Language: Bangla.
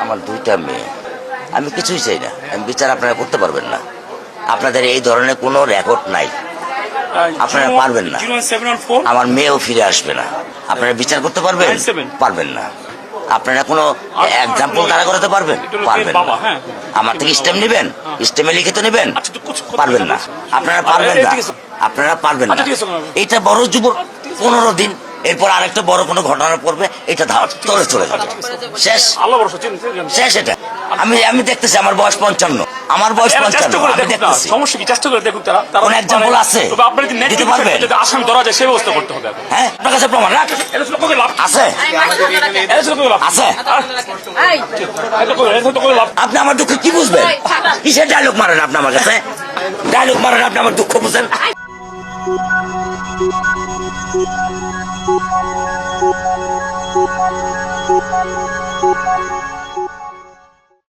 আমার দুইটা মেয়ে, আমি কিছুই চাই না, আমি বিচার আপনারা করতে পারবেন না, আপনাদের এই ধরনের কোনো রেকর্ড নাই, আপনারা পারবেন না, আমার মেয়েও ফিরে আসবে না, আপনারা বিচার করতে পারবেন পারবেন না, আপনারা কোনো এক্সাম্পল দাঁড়া করাতে পারবেন পারবেন না, আমার থেকে স্টেম নেবেন, স্টেমে লিখিত নেবেন পারবেন না, আপনারা পারবেন না, আপনারা পারবেন না। এটা বড় যুব 15 দিন, এরপর আরেকটা বড় কোনো ঘটনা পড়বে, এটা তলে চলে যাবে, শেষ শেষ। এটা আমি দেখতেছি, আমার বয়স 55, আমার বয়স 55, আমি দেখতেছি। সমস্যা কি, চেষ্টা করে দেখুন তারা কোন এক্সাম্পল আছে দিতে পারবেন? আসামি ধরা যায় সেই ব্যবস্থা করতে হবে। হ্যাঁ, আপনার কাছে প্রমাণ রাখ আছে আছে, আপনি আমার দুঃখ কি বুঝবেন? কিসের ডায়লগ মারেন আপনি আমার কাছে? ডায়লগ মারেন আপনি, আমার দুঃখ বুঝেন? Thank you.